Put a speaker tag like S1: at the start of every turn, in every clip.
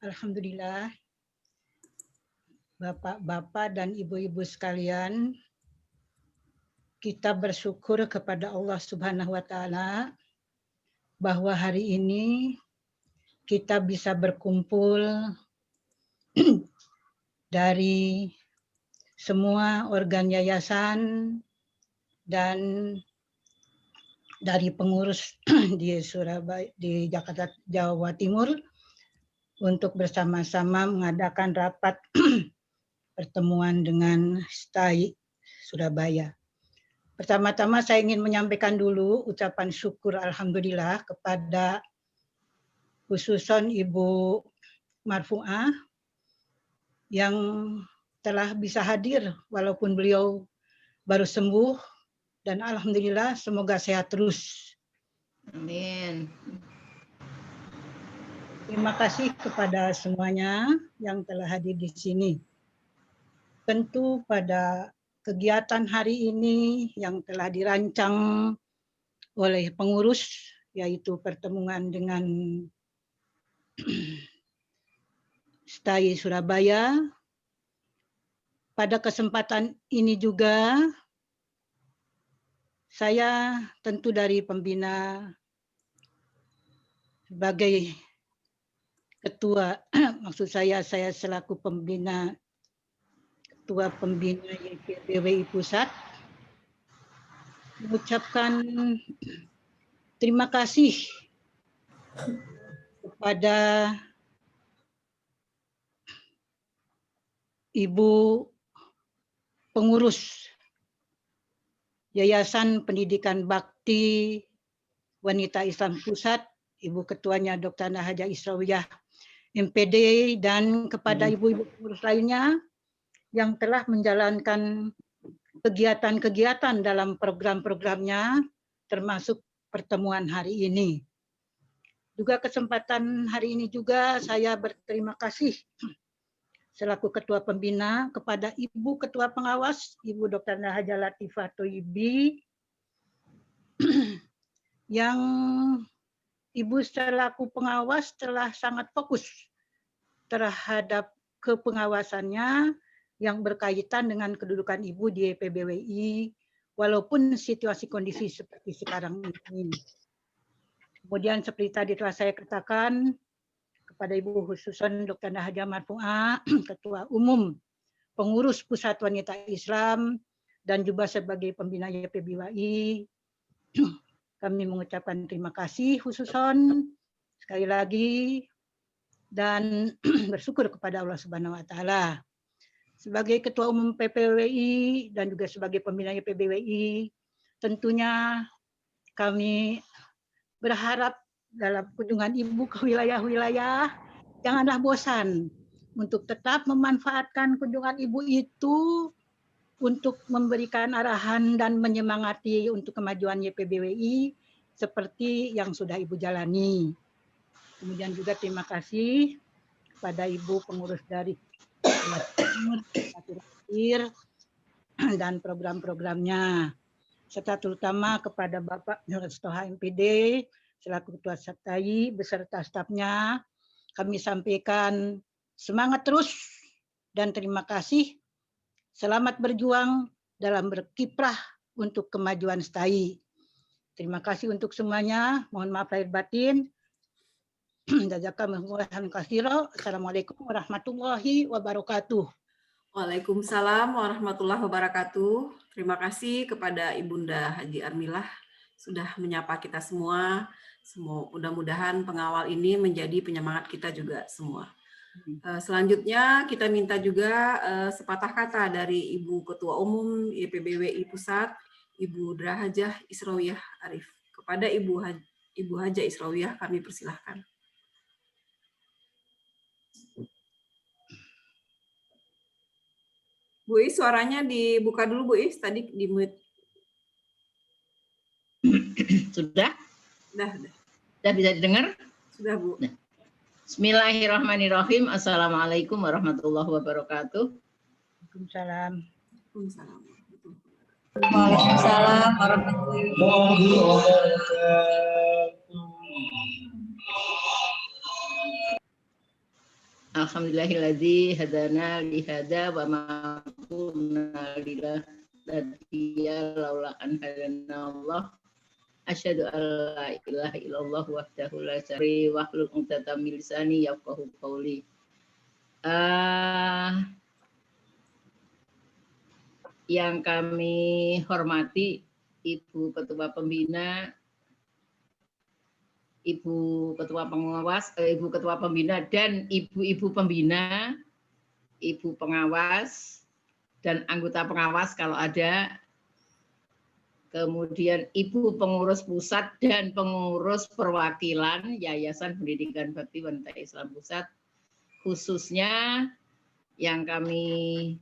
S1: Alhamdulillah, Bapak-bapak dan ibu-ibu sekalian, kita bersyukur kepada Allah Subhanahu wa taala bahwa hari ini kita bisa berkumpul dari semua organ yayasan dan dari pengurus di Surabaya, di Jakarta, Jawa Timur untuk bersama-sama mengadakan rapat pertemuan dengan STAI Surabaya. Pertama-tama saya ingin menyampaikan dulu ucapan syukur alhamdulillah kepada khususon Ibu Marfuah yang telah bisa hadir walaupun beliau baru sembuh, dan alhamdulillah semoga sehat terus.
S2: Amin.
S1: Terima kasih kepada semuanya yang telah hadir di sini. Tentu pada kegiatan hari ini yang telah dirancang oleh pengurus, yaitu pertemuan dengan STAI Surabaya. Pada kesempatan ini juga saya tentu dari pembina sebagai ketua, maksud saya selaku ketua pembina YPBWI Pusat, mengucapkan terima kasih kepada Ibu pengurus Yayasan Pendidikan Bakti Wanita Islam Pusat, Ibu Ketuanya Dr. Nahajah Israwiyah MPD, dan kepada ibu-ibu pengurus lainnya yang telah menjalankan kegiatan-kegiatan dalam program-programnya, termasuk pertemuan hari ini. Juga kesempatan hari ini juga saya berterima kasih selaku Ketua Pembina kepada Ibu Ketua Pengawas, Ibu Dr. Nahajah Latifah Thoyibi, yang Ibu selaku pengawas telah sangat fokus terhadap kepengawasannya yang berkaitan dengan kedudukan Ibu di YPBWI, walaupun situasi kondisi seperti sekarang ini. Kemudian seperti tadi telah saya katakan, kepada Ibu khususan Dr. Nahajah Marfuah, Ketua Umum Pengurus Pusat Wanita Islam, dan juga sebagai pembina YPBWI, kami mengucapkan terima kasih khususon sekali lagi dan bersyukur kepada Allah Subhanahu wa taala. Sebagai Ketua Umum PPWI dan juga sebagai pembina YPBWI, tentunya kami berharap dalam kunjungan Ibu ke wilayah-wilayah, janganlah bosan untuk tetap memanfaatkan kunjungan Ibu itu untuk memberikan arahan dan menyemangati untuk kemajuan YPBWI seperti yang sudah Ibu jalani. Kemudian juga terima kasih kepada Ibu pengurus dari dan program-programnya, serta terutama kepada Bapak Nur Stoha MPD selaku Ketua STAI beserta stafnya. Kami sampaikan semangat terus dan terima kasih. Selamat berjuang dalam berkiprah untuk kemajuan STAI. Terima kasih untuk semuanya. Mohon maaf lahir batin. Assalamualaikum warahmatullahi wabarakatuh.
S3: Waalaikumsalam warahmatullahi wabarakatuh. Terima kasih kepada Ibunda Haji Armilah sudah menyapa kita semua. Mudah-mudahan pengawal ini menjadi penyemangat kita juga semua. Selanjutnya kita minta juga sepatah kata dari Ibu Ketua Umum YPBWI Pusat, Ibu Drahajah Israwiyah Arif. Kepada Ibu Hajah Israwiyah kami persilahkan. Bu Is, suaranya dibuka dulu Bu Is, tadi di mute.
S2: Sudah? Sudah bisa didengar?
S3: Sudah Bu.
S2: Bismillahirrahmanirrahim. Assalamualaikum warahmatullahi wabarakatuh.
S1: Waalaikumsalam.
S3: Waalaikumsalam warahmatullahi
S2: Alhamdulillahilladzi hadana lihada wa ma kunna linahtadiya laula an hadana Allah. Asyhadu an la ilaha illallah wahdahu la syarika wa hlul 'uqdatam min lisani yafqahu qawli. Yang kami hormati Ibu Ketua Pembina, Ibu Ketua Pengawas, Ibu Ketua Pembina dan Ibu-Ibu Pembina, Ibu Pengawas dan anggota pengawas kalau ada, kemudian Ibu Pengurus Pusat dan Pengurus Perwakilan Yayasan Pendidikan Bakti Wanita Islam Pusat, khususnya yang kami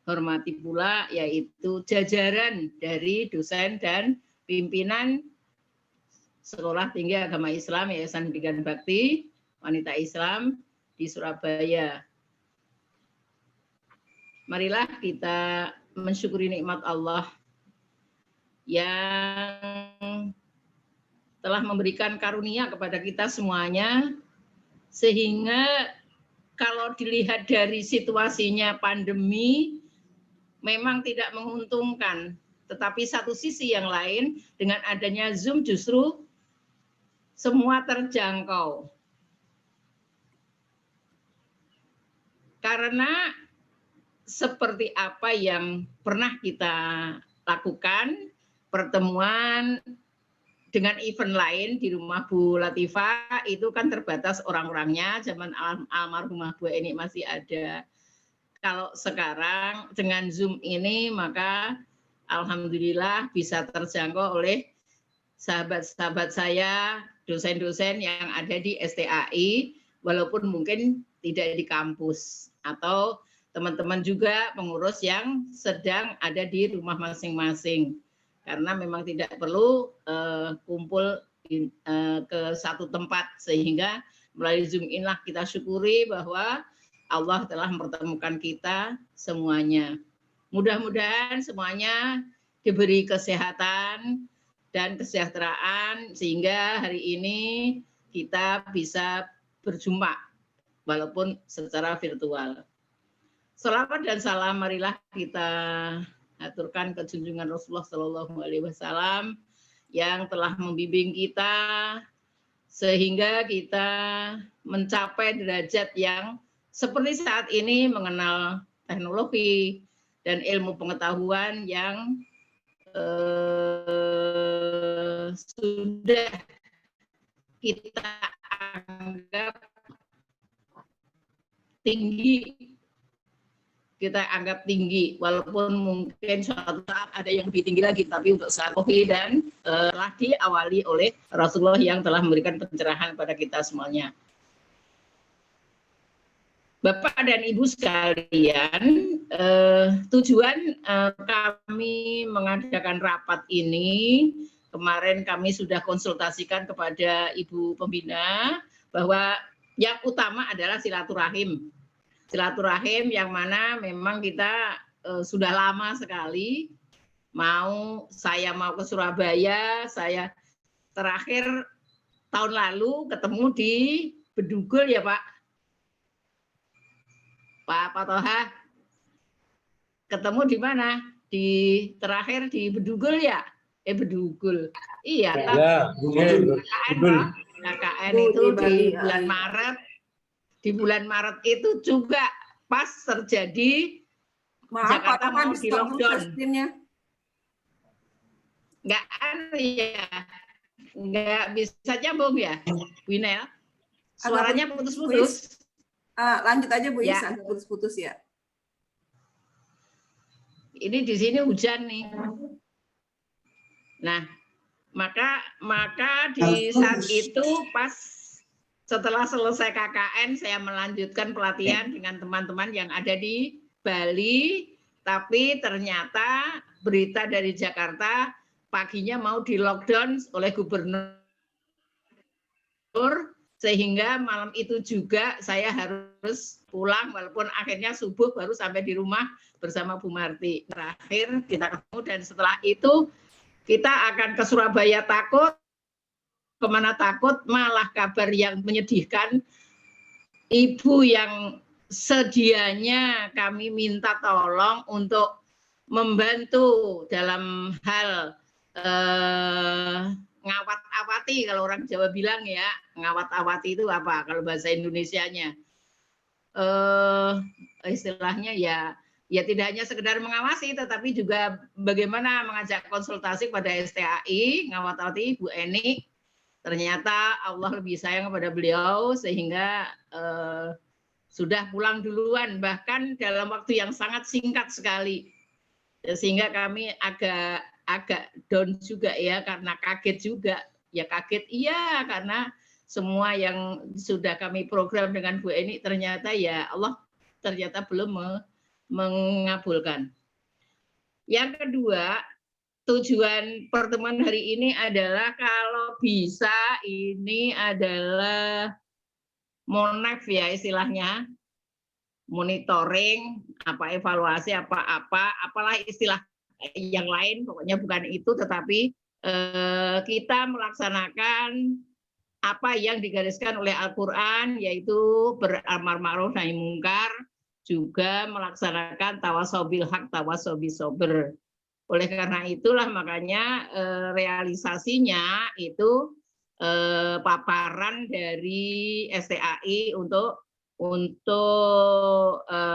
S2: hormati pula yaitu jajaran dari dosen dan pimpinan Sekolah Tinggi Agama Islam Yayasan Pendidikan Bakti Wanita Islam di Surabaya. Marilah kita mensyukuri nikmat Allah yang telah memberikan karunia kepada kita semuanya, sehingga kalau dilihat dari situasinya pandemi memang tidak menguntungkan, tetapi satu sisi yang lain dengan adanya Zoom justru semua terjangkau. Karena seperti apa yang pernah kita lakukan, pertemuan dengan event lain di rumah Bu Latifah itu kan terbatas orang-orangnya, zaman almarhumah Bu Eni masih ada. Kalau sekarang dengan Zoom ini maka alhamdulillah bisa terjangkau oleh sahabat-sahabat saya, dosen-dosen yang ada di STAI, walaupun mungkin tidak di kampus, atau teman-teman juga pengurus yang sedang ada di rumah masing-masing. Karena memang tidak perlu kumpul ke satu tempat, sehingga melalui Zoom inilah kita syukuri bahwa Allah telah mempertemukan kita semuanya. Mudah-mudahan semuanya diberi kesehatan dan kesejahteraan sehingga hari ini kita bisa berjumpa walaupun secara virtual. Salawat dan salam marilah kita aturkan ke junjungan Rasulullah Shallallahu Alaihi Wasallam yang telah membimbing kita sehingga kita mencapai derajat yang seperti saat ini mengenal teknologi dan ilmu pengetahuan yang sudah kita anggap tinggi, walaupun mungkin suatu saat ada yang lebih tinggi lagi, tapi untuk saat COVID dan telah diawali oleh Rasulullah yang telah memberikan pencerahan pada kita semuanya. Bapak dan Ibu sekalian, tujuan kami mengadakan rapat ini, kemarin kami sudah konsultasikan kepada Ibu Pembina bahwa yang utama adalah silaturahim. Silaturahim yang mana memang kita sudah lama sekali saya mau ke Surabaya, saya terakhir tahun lalu ketemu di Bedugul ya Pak. Pak Toha, ketemu di mana? Terakhir di Bedugul ya? Bedugul. Iya, KKN itu di bulan Maret. Di bulan Maret itu juga pas terjadi Jakarta mau di lockdown. Nggak bisa nyambung ya, Winel? Suaranya putus-putus.
S3: Lanjut aja Bu Ihsan, putus-putus ya.
S2: Ini di sini hujan nih. Nah, maka di saat itu pas setelah selesai KKN saya melanjutkan pelatihan dengan teman-teman yang ada di Bali, tapi ternyata berita dari Jakarta paginya mau di lockdown oleh gubernur sehingga malam itu juga saya harus pulang walaupun akhirnya subuh baru sampai di rumah bersama Bu Marti. Terakhir kita ketemu dan setelah itu kita akan ke Surabaya takut, kemana takut, malah kabar yang menyedihkan, ibu yang sedianya kami minta tolong untuk membantu dalam hal ngawat-awati, kalau orang Jawa bilang ya, ngawat-awati itu apa kalau bahasa Indonesianya? Istilahnya ya tidak hanya sekedar mengawasi, tetapi juga bagaimana mengajak konsultasi pada STAI, ngawat-awati Bu Eni. Ternyata Allah lebih sayang kepada beliau sehingga sudah pulang duluan, bahkan dalam waktu yang sangat singkat sekali, sehingga kami agak down juga ya, karena kaget juga. Ya kaget iya, karena semua yang sudah kami program dengan Bu Eni ternyata ya Allah ternyata belum mengabulkan. Yang kedua, tujuan pertemuan hari ini adalah kalau bisa ini adalah monef ya istilahnya, monitoring, evaluasi, apalah istilah yang lain, pokoknya bukan itu, tetapi kita melaksanakan apa yang digariskan oleh Al-Quran, yaitu beramar ma'ruf nahi mungkar, juga melaksanakan tawasau bil haq, tawasau bis sabr. Oleh karena itulah makanya realisasinya itu paparan dari STAI untuk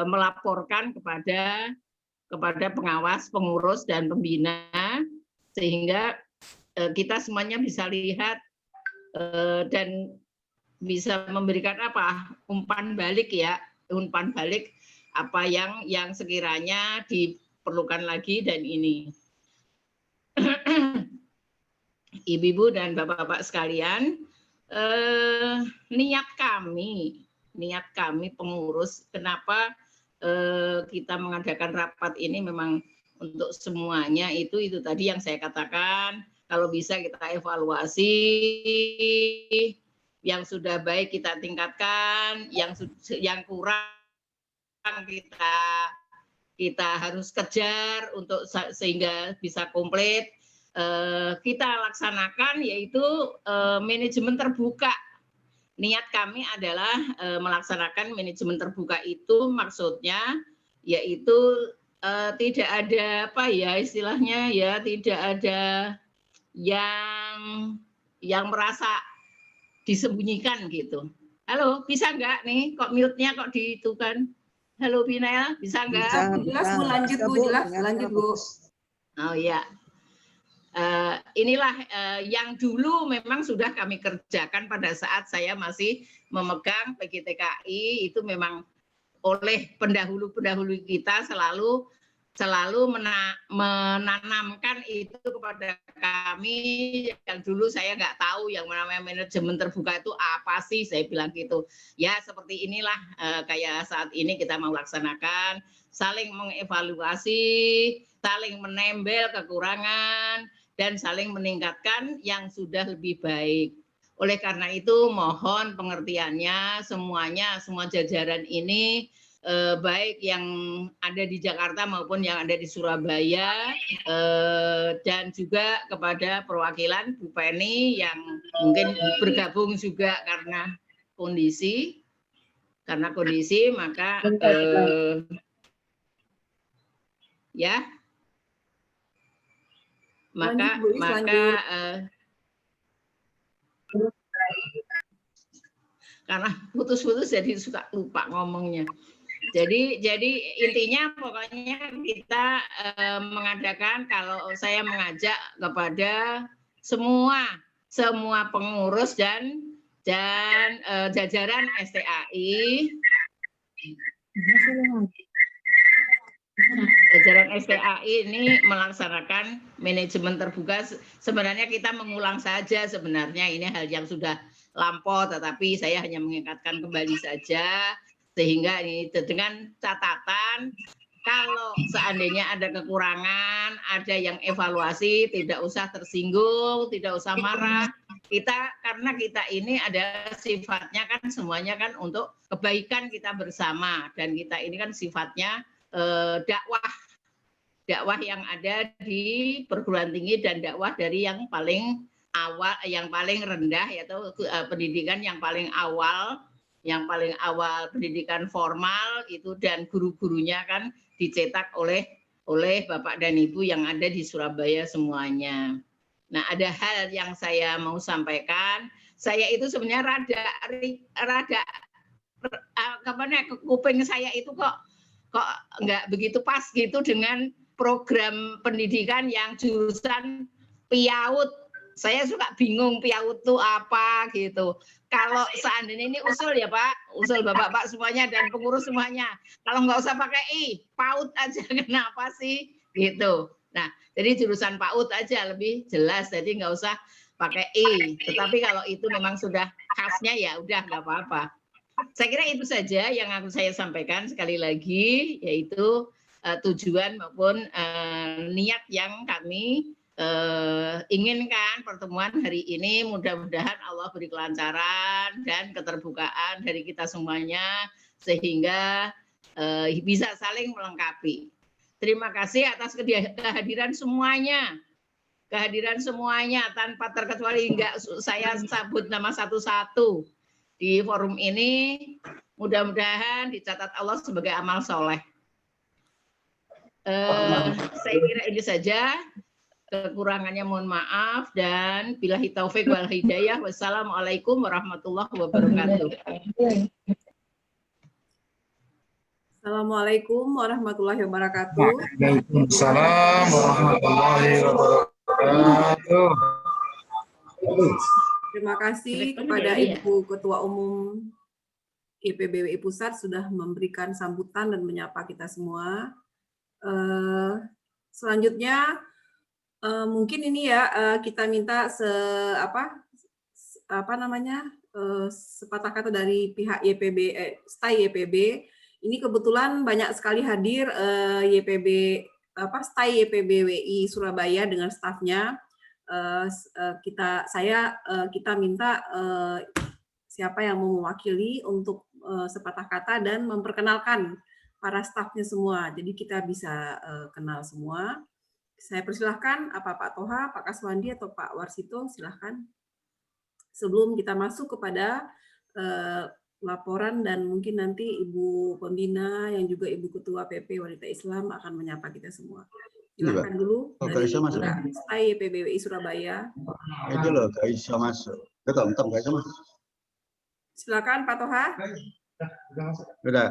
S2: melaporkan kepada pengawas, pengurus, dan pembina, sehingga kita semuanya bisa lihat dan bisa memberikan umpan balik ya, umpan balik apa yang sekiranya diperlukan lagi. Dan ini ibu-ibu dan bapak-bapak sekalian, niat kami pengurus, kenapa kita mengadakan rapat ini memang untuk semuanya, itu tadi yang saya katakan, kalau bisa kita evaluasi, yang sudah baik kita tingkatkan, yang kurang kita harus kejar untuk sehingga bisa komplit. Kita laksanakan, yaitu manajemen terbuka. Niat kami adalah melaksanakan manajemen terbuka, itu maksudnya yaitu tidak ada istilahnya ya, tidak ada yang merasa disembunyikan gitu. Halo, bisa nggak nih? Kok mute-nya kok kan? Halo Binael, bisa nggak?
S3: Jelas Bu, lanjut Bu, lanjut Bu.
S2: Oh ya. Inilah yang dulu memang sudah kami kerjakan pada saat saya masih memegang PGTKI. Itu memang oleh pendahulu-pendahulu kita selalu menanamkan itu kepada kami, yang dulu saya nggak tahu yang namanya manajemen terbuka itu apa sih, saya bilang gitu. Ya seperti inilah kayak saat ini kita mau laksanakan, saling mengevaluasi, saling menembel kekurangan, dan saling meningkatkan yang sudah lebih baik. Oleh karena itu mohon pengertiannya semuanya, semua jajaran ini, baik yang ada di Jakarta maupun yang ada di Surabaya, dan juga kepada perwakilan Bu Penny yang mungkin bergabung juga karena kondisi, maka ya. Karena putus-putus jadi suka lupa ngomongnya. Jadi intinya pokoknya kita mengadakan, kalau saya mengajak kepada semua pengurus dan jajaran STAI. Jajaran STAI ini melaksanakan manajemen terbuka. Sebenarnya kita mengulang saja, sebenarnya ini hal yang sudah lampau, tetapi saya hanya mengingatkan kembali saja, sehingga ini dengan catatan kalau seandainya ada kekurangan, ada yang evaluasi, tidak usah tersinggung, tidak usah marah, karena kita ini ada sifatnya kan semuanya kan untuk kebaikan kita bersama, dan kita ini kan sifatnya dakwah yang ada di perguruan tinggi dan dakwah dari yang paling awal, yang paling rendah, yaitu pendidikan yang paling awal pendidikan formal itu, dan guru-gurunya kan dicetak oleh Bapak dan Ibu yang ada di Surabaya semuanya. Nah, ada hal yang saya mau sampaikan. Saya itu sebenarnya rada kuping saya itu kok nggak begitu pas gitu dengan program pendidikan yang jurusan PIAUD. Saya suka bingung PIAUD itu apa gitu. Kalau seandainya ini usul ya Pak, usul Bapak-Bapak semuanya dan pengurus semuanya. Kalau nggak usah pakai I, PAUD aja, kenapa sih gitu. Nah, jadi jurusan PAUD aja lebih jelas, jadi nggak usah pakai I. Tetapi kalau itu memang sudah khasnya ya udah nggak apa-apa. Saya kira itu saja yang saya sampaikan sekali lagi, yaitu tujuan maupun niat yang kami inginkan pertemuan hari ini. Mudah-mudahan Allah beri kelancaran dan keterbukaan dari kita semuanya sehingga bisa saling melengkapi. Terima kasih atas kehadiran semuanya. Kehadiran semuanya tanpa terkecuali, enggak saya sebut nama satu-satu di forum ini. Mudah-mudahan dicatat Allah sebagai amal soleh. Saya kira ini saja. Kekurangannya mohon maaf, dan billahi taufik wal hidayah. Wassalamualaikum warahmatullahi wabarakatuh.
S3: Assalamualaikum warahmatullahi wabarakatuh.
S4: Waalaikumsalam warahmatullahi wabarakatuh.
S3: Terima kasih kepada Ibu Ketua Umum IPBWI Pusat sudah memberikan sambutan dan menyapa kita semua. Selanjutnya mungkin ini ya kita minta sepatah kata dari pihak YPB, STAI YPB. Ini kebetulan banyak sekali hadir STAI YPBWI Surabaya dengan stafnya. Kita minta siapa yang mau mewakili untuk sepatah kata dan memperkenalkan para stafnya semua. Jadi kita bisa kenal semua. Saya persilahkan Pak Toha, Pak Kaswandi atau Pak Warsito, silahkan. Sebelum kita masuk kepada laporan, dan mungkin nanti Ibu Pembina yang juga Ibu Ketua PP Wanita Islam akan menyapa kita semua. Silakan dulu dari STAI YPBWI Surabaya.
S4: Itu loh, gak bisa masuk. Betul, gak bisa masuk.
S3: Silakan Pak Toha.
S4: Sudah.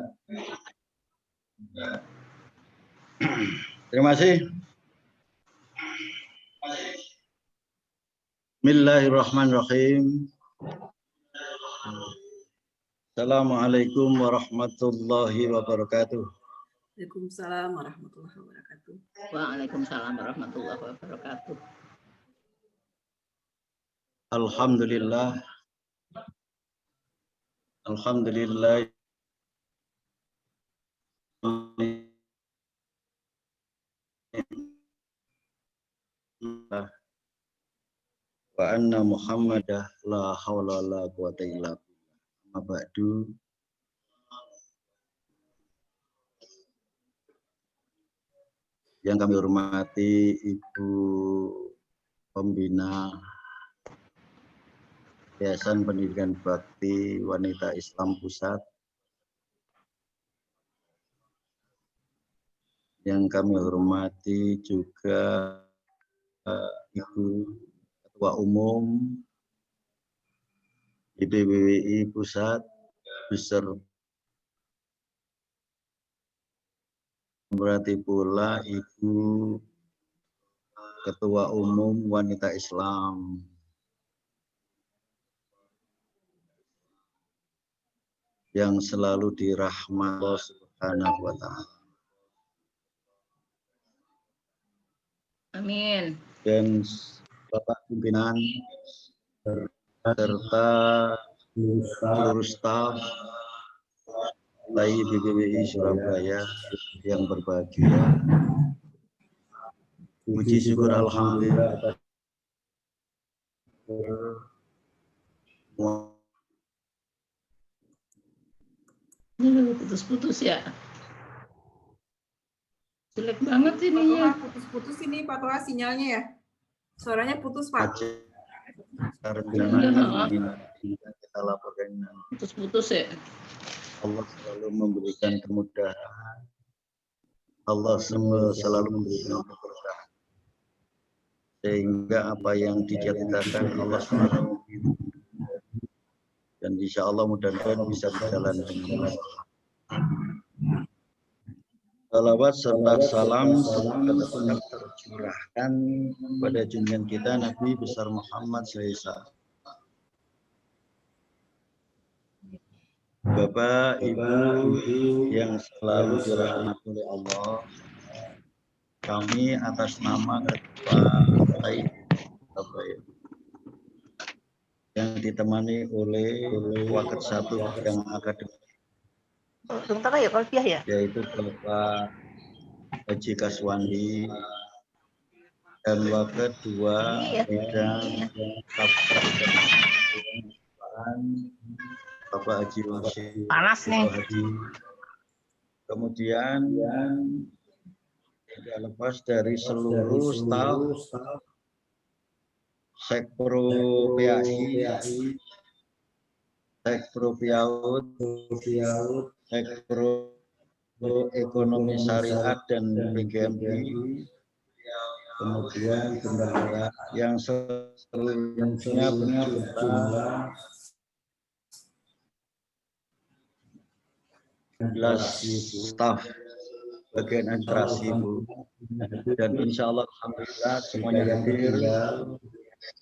S4: Terima kasih. Bismillahirrahmanirrahim. Assalamualaikum warahmatullahi wabarakatuh.
S3: Waalaikumsalam warahmatullahi wabarakatuh.
S2: Waalaikumsalam warahmatullahi wabarakatuh.
S4: Alhamdulillah. Alhamdulillah. Wa anna Muhammadah la haula la quwata illa billah. Ba'du. Yang kami hormati Ibu Pembina Yayasan Pendidikan Bakti Wanita Islam Pusat, yang kami hormati juga Ibu Ketua Umum IPBWI Pusat, beserta berarti pula Ibu Ketua Umum Wanita Islam. Yang selalu dirahmati Allah Subhanahu wa Ta'ala.
S2: Amin.
S4: Dan Bapak Pimpinan serta seluruh staf STAI YPBWI Surabaya yang berbahagia. Puji syukur alhamdulillah
S2: Ini putus-putus ya. Jelek banget ini ya.
S3: Putus-putus ini Pak Toha sinyalnya ya. Suaranya putus Pak.
S4: Rencana kita laporkan.
S2: Putus-putus ya.
S4: Allah selalu memberikan kemudahan. Allah selalu memberikan keberkahan. Sehingga apa yang dicita-citakan Allah selalu dan insya Allah mudah-mudahan bisa berjalan dengan baik. Salawat serta salam tetap tercurahkan pada junjungan kita Nabi besar Muhammad SAW. Bapak, Ibu yang selalu dirahmati oleh Allah, kami atas nama Ketua yang ditemani oleh Waket 1 yang akademik, yaitu Bapak Haji Kaswandi, dan Waket 2 bidang Bapak Haji Wasi.
S2: Panas nih.
S4: Kemudian tidak lepas dari seluruh staf Sekpro PAI, Sekpro PIAUD, Sekpro Ekonomi Syariat dan PGMI, kemudian bendahara yang seluruhnya berjumlah 11 staf bagian administrasi Bu, dan insya Allah alhamdulillah semuanya hadir,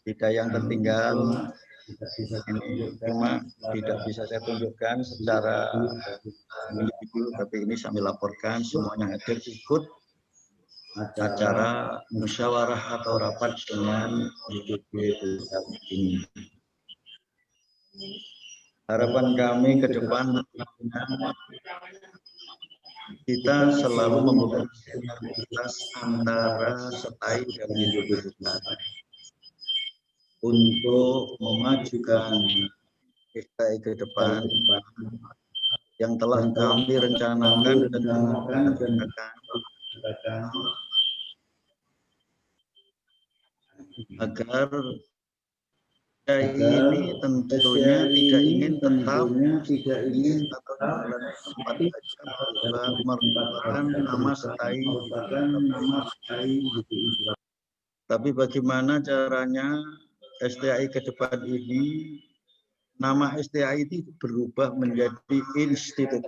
S4: tidak yang tertinggal. Ini cuma tidak bisa saya tunjukkan secara individu, tapi ini sambil laporkan semuanya hadir ikut acara musyawarah atau rapat dengan YPB ini. Harapan kami ke depan kita selalu membangun sinergitas antara STAI dan YPB untuk memajukan STAI ke depan yang telah kami rencanakan dan agar ini tentunya tidak ingin tetap merupakan nama STAI, tapi bagaimana caranya STAI ke depan ini, nama STAI itu berubah menjadi institut.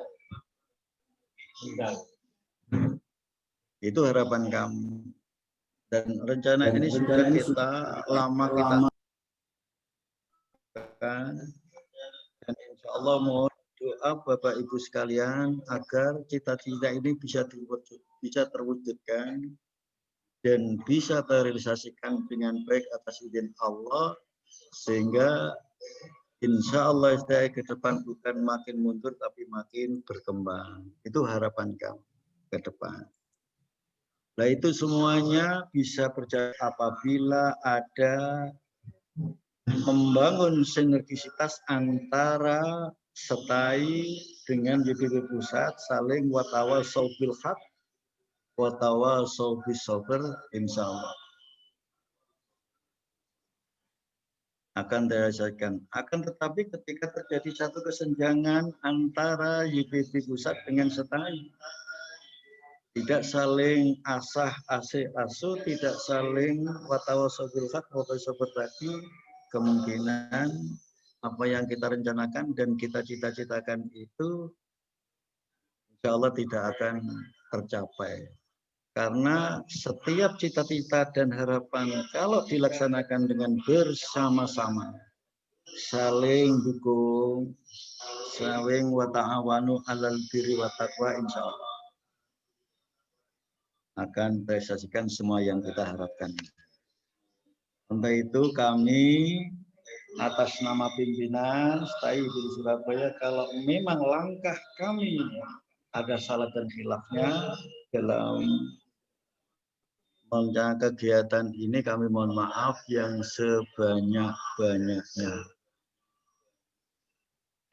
S4: Itu harapan kami. Dan rencana ini sudah kita dan insya Allah mohon doa Bapak Ibu sekalian agar cita-cita ini bisa terwujudkan dan bisa terrealisasikan dengan baik atas izin Allah, sehingga insya Allah STAI ke depan bukan makin mundur tapi makin berkembang. Itu harapan kami ke depan. Nah itu semuanya bisa berjalan apabila ada membangun sinergisitas antara STAI dengan YPB Pusat, saling watawasau bil haq, watawasau bis sabr, insya Allah akan dirasakan. Akan tetapi ketika terjadi satu kesenjangan antara YPB Pusat dengan STAI, tidak saling asuh, tidak saling watawasau bil haq, watawasau berbagi, kemungkinan apa yang kita rencanakan dan kita cita-citakan itu insya Allah tidak akan tercapai. Karena setiap cita-cita dan harapan kalau dilaksanakan dengan bersama-sama, saling dukung, saling wa ta'awanu 'alal birri wa taqwa, insya Allah akan realisasikan semua yang kita harapkan. Untuk itu kami atas nama pimpinan STAI di Surabaya, kalau memang langkah kami ada salah dan khilafnya dalam merencanakan kegiatan ini, kami mohon maaf yang sebanyak-banyaknya.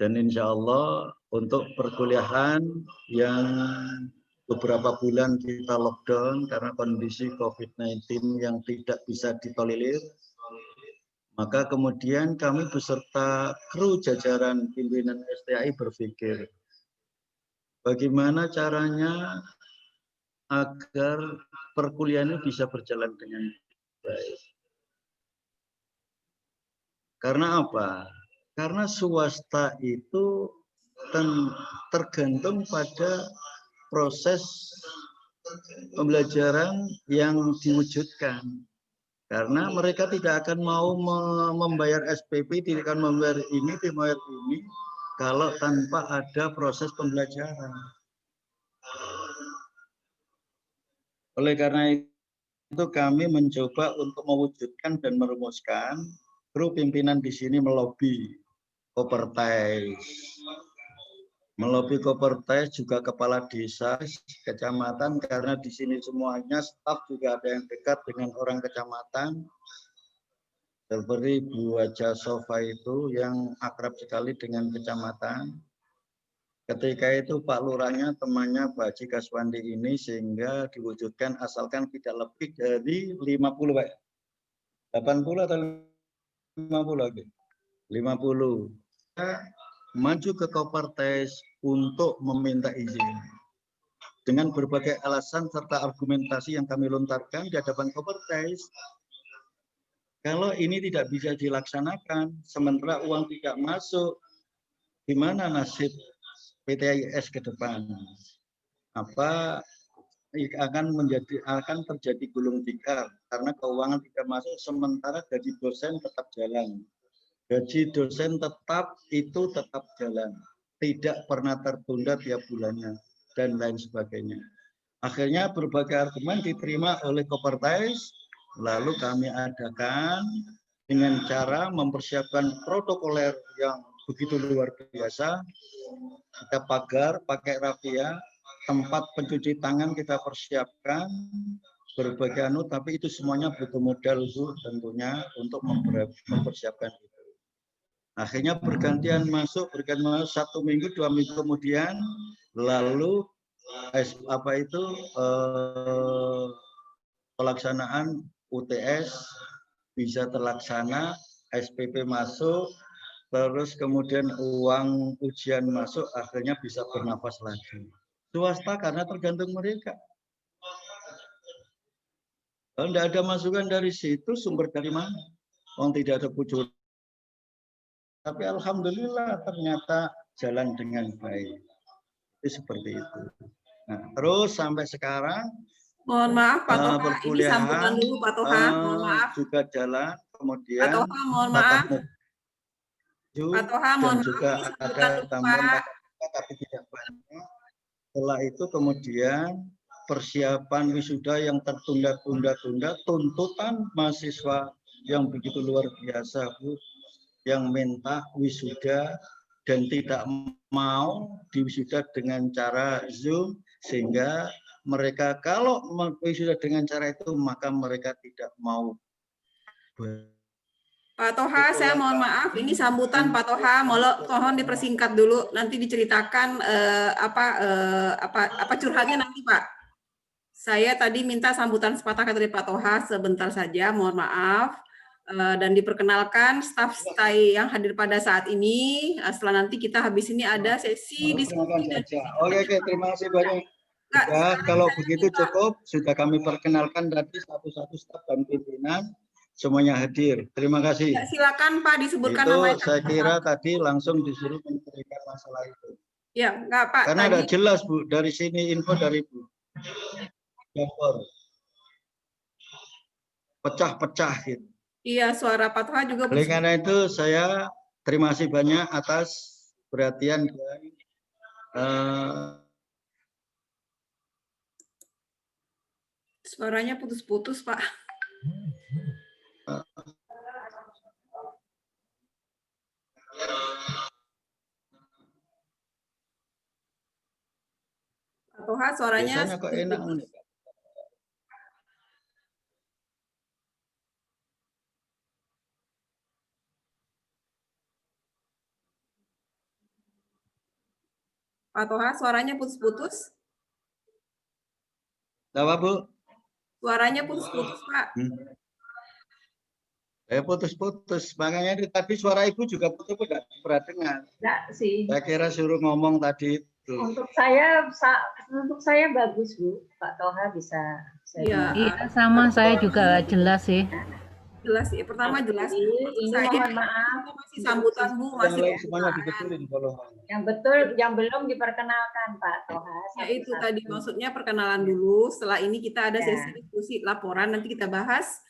S4: Dan insya Allah untuk perkuliahan yang beberapa bulan kita lockdown karena kondisi COVID-19 yang tidak bisa ditolerir, maka kemudian kami beserta kru jajaran pimpinan STAI berpikir, bagaimana caranya agar perkuliahan ini bisa berjalan dengan baik. Karena apa? Karena swasta itu tergantung pada proses pembelajaran yang diwujudkan. Karena mereka tidak akan mau membayar SPP, tidak akan membayar ini, kalau tanpa ada proses pembelajaran. Oleh karena itu kami mencoba untuk mewujudkan dan merumuskan, kru pimpinan di sini melobi Kopertais. Melobi Kopertais juga kepala desa, kecamatan, karena di sini semuanya staf juga ada yang dekat dengan orang kecamatan. Seperti Bu Haja Sofa itu yang akrab sekali dengan kecamatan. Ketika itu Pak Lurahnya temannya Pak Haji Kaswandi ini sehingga diwujudkan asalkan tidak lebih dari 50, Pak. 80 atau 50 lagi? 50. Maju ke Kopertais untuk meminta izin. Dengan berbagai alasan serta argumentasi yang kami lontarkan di hadapan Kopertais, kalau ini tidak bisa dilaksanakan, sementara uang tidak masuk, gimana nasib PTIS ke depan? Apa akan terjadi gulung tikar karena keuangan tidak masuk, sementara gaji dosen tetap jalan. Gaji dosen tetap jalan, tidak pernah tertunda tiap bulannya dan lain sebagainya. Akhirnya berbagai argumen diterima oleh Kopertais, lalu kami adakan dengan cara mempersiapkan protokoler yang begitu luar biasa. Kita pagar pakai rafia, tempat pencuci tangan kita persiapkan, berbagai tapi itu semuanya butuh modal tentunya untuk mempersiapkan itu. Akhirnya bergantian masuk 1 minggu, 2 minggu kemudian, lalu pelaksanaan UTS bisa terlaksana, SPP masuk, terus kemudian uang ujian masuk, akhirnya bisa bernafas lagi. Swasta karena tergantung mereka. Kalau tidak ada masukan dari situ, sumber dari mana? Tidak ada kucuran. Tapi alhamdulillah ternyata jalan dengan baik. Itu seperti itu. Nah, terus sampai sekarang,
S3: mohon maaf Pak Toha, ini sambutan dulu Pak Toha, mohon maaf.
S4: Juga jalan, kemudian
S3: Pak Toha, mohon maaf. Pak Toha, mohon
S4: dan juga
S3: maaf,
S4: ada tambahan tapi tidak banyak. Setelah itu kemudian persiapan wisuda yang tertunda-tunda, tuntutan mahasiswa yang begitu luar biasa, Bu, yang minta wisuda dan tidak mau diwisuda dengan cara Zoom, sehingga mereka kalau wisuda dengan cara itu maka mereka tidak mau.
S3: Pak Toha, saya mohon maaf, ini sambutan Pak Toha, mohon dipersingkat dulu, nanti diceritakan apa curhatnya nanti Pak. Saya tadi minta sambutan sepatah kata dari Pak Toha sebentar saja, mohon maaf. Dan diperkenalkan staf STAI yang hadir pada saat ini. Setelah nanti kita habis ini ada sesi diskusi.
S4: Oke, terima kasih banyak. Ya, kalau begitu cukup, sudah kami perkenalkan tadi satu-satu staf dan pimpinan semuanya hadir. Terima kasih.
S3: Ya, silakan Pak disebutkan
S4: itu
S3: namanya.
S4: Saya kira tadi langsung disuruh menceritakan masalah itu.
S3: Ya, enggak Pak.
S4: Karena ada jelas Bu, dari sini info dari Bu. Pecah-pecah gitu.
S3: Iya, suara Pak Toha juga.
S4: Oleh karena itu saya terima kasih banyak atas perhatian dan
S3: suaranya putus-putus Pak. Pak Toha suaranya
S4: kok enak.
S3: Pak Toha, suaranya putus-putus.
S4: Apa, Bu?
S3: Suaranya putus-putus, Pak.
S4: Putus-putus. Makanya itu tadi suara Ibu juga putus-putus, nggak pernah dengar.
S5: Enggak sih.
S4: Saya kira suruh ngomong tadi itu.
S5: Untuk saya bagus, Bu. Pak Toha bisa.
S3: Iya.
S6: Iya, sama saya juga jelas sih.
S3: Jelas sih. Pertama jelas.
S5: Ini
S3: Saya
S5: mohon maaf.
S3: masih sambutan, Bu,
S4: Yang
S3: masih
S4: lain semuanya dibetulin kalau mau.
S5: Yang betul, yang belum diperkenalkan, Pak Toha.
S3: ya itu tadi maksudnya perkenalan dulu. Setelah ini kita ada
S5: Ya.
S3: sesi diskusi laporan, nanti kita bahas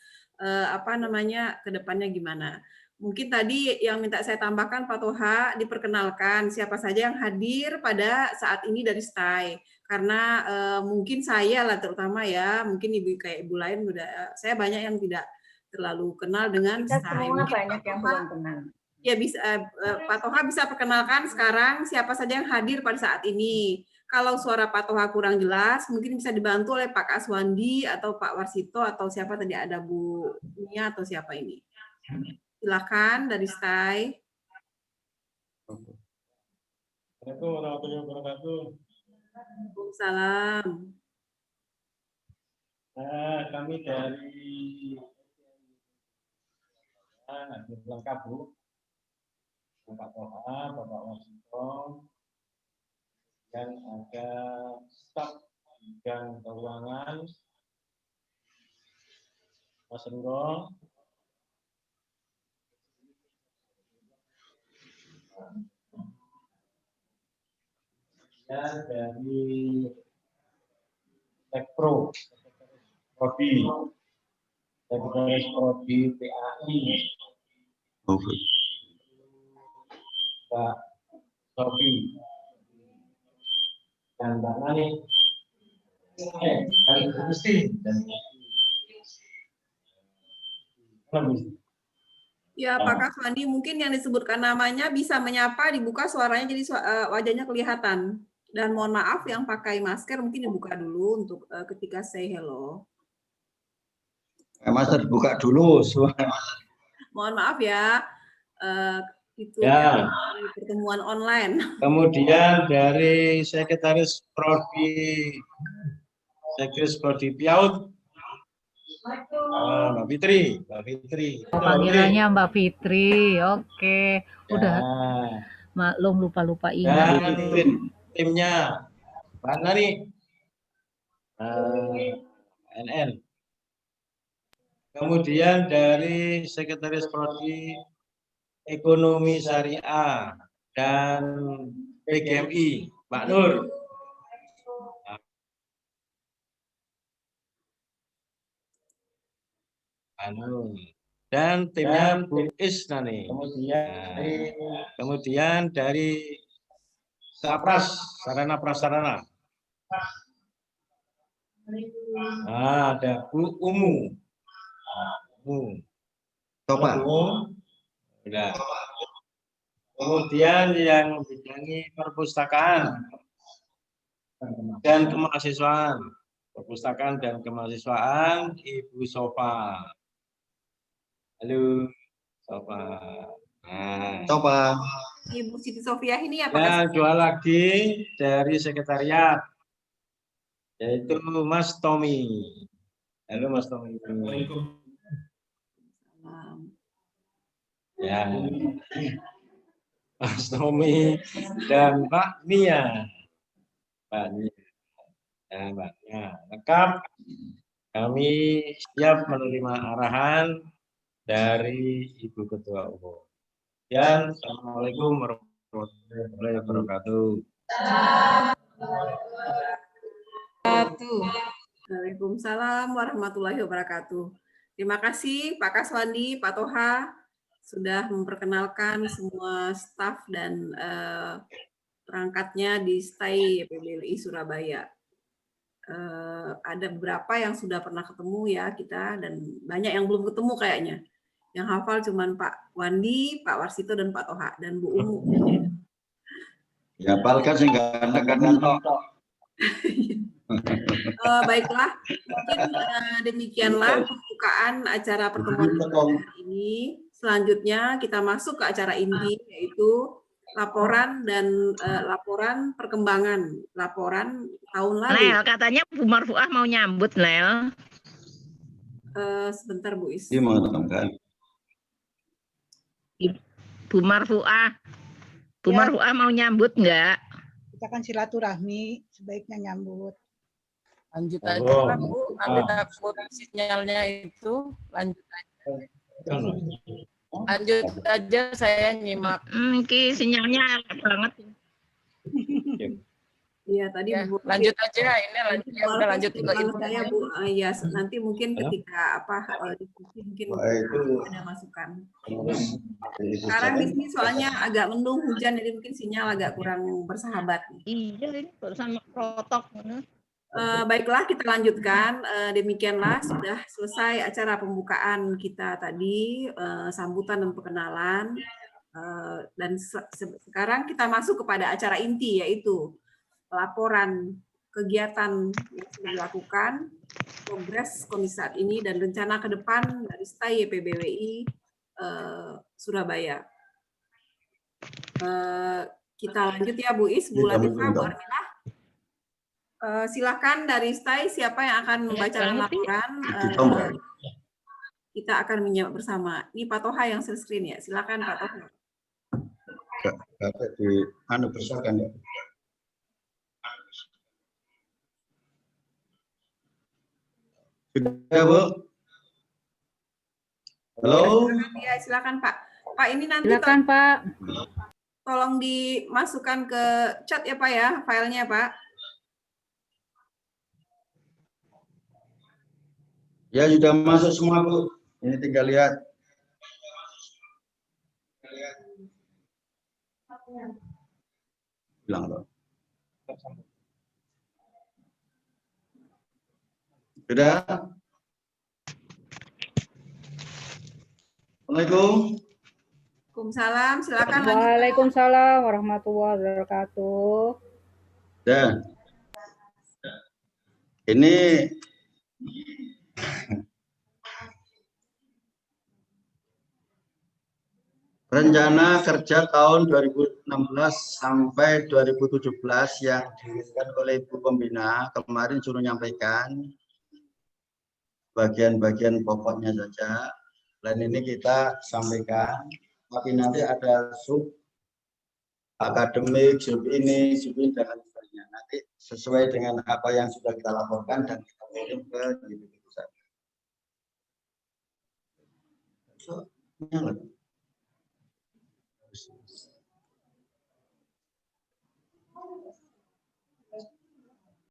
S3: apa namanya ke depannya gimana. Mungkin tadi yang minta saya tambahkan Pak Toha diperkenalkan siapa saja yang hadir pada saat ini dari STAI. Karena mungkin saya lah terutama ya, mungkin ibu kayak ibu lain udah saya banyak yang tidak terlalu kenal dengan
S5: Kita
S3: STAI.
S5: semua
S3: Mungkin
S5: banyak
S3: Pak
S5: yang
S3: Toha,
S5: belum kenal.
S3: ya bisa Pak Toha bisa perkenalkan sekarang siapa saja yang hadir pada saat ini. Kalau suara Pak Toha kurang jelas, mungkin bisa dibantu oleh Pak Kaswandi atau Pak Warsito atau siapa tadi ada Bu Nia atau siapa ini. Silakan dari STAI.
S7: Assalamualaikum warahmatullahi wabarakatuh.
S3: Salam.
S7: Kami dari hadir lengkap, Bu. Pak Toha, Bapak Warsito, dan ada staf bidang keuangan, Mas Ruro, dan dari Tekpro, Prodi, Sekretaris Prodi PAI, Pak Sofi, dan Mbak Nani, dan Gusti, dan
S3: Ya Pak Kaswandi, mungkin yang disebutkan namanya bisa menyapa, dibuka suaranya jadi wajahnya kelihatan. Dan mohon maaf yang pakai masker mungkin dibuka dulu untuk ketika say hello.
S4: Master buka dulu suara.
S3: Mohon maaf ya, itu
S7: Ya.
S3: pertemuan online.
S7: Kemudian dari Sekretaris Prodi PIAUD, Mbak Fitri.
S6: Panggilannya Mbak Fitri. Oke. Udah
S7: Ya.
S6: maklum lupa-lupa
S7: Dan
S6: ingat.
S7: timnya Mbak Nani, NN. Kemudian dari Sekretaris Prodi Ekonomi Syariah dan PGMI, Mbak Nur. Dan timnya Bu Isna nih. Kemudian dari Sapras, Sarana Prasarana. Ada Bu Umu.
S4: Coba.
S7: Udah. Kemudian yang membidangi perpustakaan dan kemahasiswaan. Perpustakaan dan kemahasiswaan, Ibu Sofa. Halo, Sofa. Nah,
S4: Coba.
S3: Ibu Siti Sofia ini apa?
S7: dan dua lagi dari sekretariat, yaitu Mas Tommy. Halo Mas Tommy. Ya, Mas Tommy dan Mbak Nia. Mbak Nia. Ya, Mbak Nia. Lengkap. Kami siap menerima arahan dari Ibu Ketua Umum. Dan Assalamualaikum warahmatullahi wabarakatuh.
S3: Waalaikumsalam warahmatullahi wabarakatuh. Terima kasih Pak Kaswandi, Pak Toha sudah memperkenalkan semua staf dan perangkatnya di STAI PBLI Surabaya. Ada beberapa yang sudah pernah ketemu ya kita dan banyak yang belum ketemu kayaknya. Yang hafal cuman Pak Wandi, Pak Warsito dan Pak Toha dan Bu Umu.
S4: Ya palkan sih nggak tok.
S3: Baiklah, mungkin demikianlah pembukaan acara pertemuan kita hari ini. Selanjutnya kita masuk ke acara inti, yaitu laporan dan laporan perkembangan laporan tahun lalu.
S2: Nel, katanya Bu Marfuah mau nyambut, Nel.
S3: Sebentar Bu Is.
S4: Gimana kan?
S2: Bu Marfuah. Bu
S1: Ya.
S2: Marfuah mau nyambut nggak?
S1: Kita kan silaturahmi, sebaiknya nyambut.
S8: Lanjut
S7: Oh,
S8: aja lah Bu, nanti takut sinyalnya itu lanjut aja. Lanjut aja, saya nyimak.
S2: Ki sinyalnya elek banget.
S3: Iya tadi
S8: Ya,
S3: Bu.
S8: lanjut aja, ini lanjut, ya udah lanjut ke
S3: Kalau
S8: Ibu.
S3: saya Bu, ya nanti mungkin ketika diskusi mungkin
S4: Itu
S3: ada masukan.
S4: terus
S3: Sekarang di sini soalnya agak mendung hujan, jadi mungkin sinyal agak kurang bersahabat.
S2: Iya, ini sama protok.
S3: Baiklah, kita lanjutkan. Demikianlah sudah selesai acara pembukaan kita tadi, sambutan dan perkenalan. Dan sekarang kita masuk kepada acara inti, yaitu laporan kegiatan yang sudah dilakukan, progres kondisi saat ini, dan rencana ke depan dari STAI YPBWI Surabaya. Kita lanjut ya Bu Is, Bu Latifah, Bu Armilah. Silakan dari STAI siapa yang akan membacakan laporan. Kita akan menyimak bersama. Ini Pak Toha yang share screen ya. Silakan Pak Toha.
S4: di anu bersahkan ya. Sudah Bu? Halo?
S3: Ya, silakan Pak. Pak ini nanti
S6: Silakan Pak.
S3: tolong dimasukkan ke chat ya Pak ya, filenya Pak.
S4: Ya sudah masuk semua Bu. Ini tinggal lihat. Bilang loh. Sudah? Assalamualaikum.
S3: Waalaikumsalam, silakan lanjut.
S6: Waalaikumsalam warahmatullahi wabarakatuh.
S4: Dan ini rencana kerja tahun 2016 sampai 2017 yang diriliskan oleh Ibu Pembina kemarin suruh nyampaikan bagian-bagian pokoknya saja. Dan ini kita sampaikan, tapi nanti ada sub akademik, sub ini, dan lain sebagainya. Nanti sesuai dengan apa yang sudah kita laporkan dan kita kirim ke Ibu Pusat.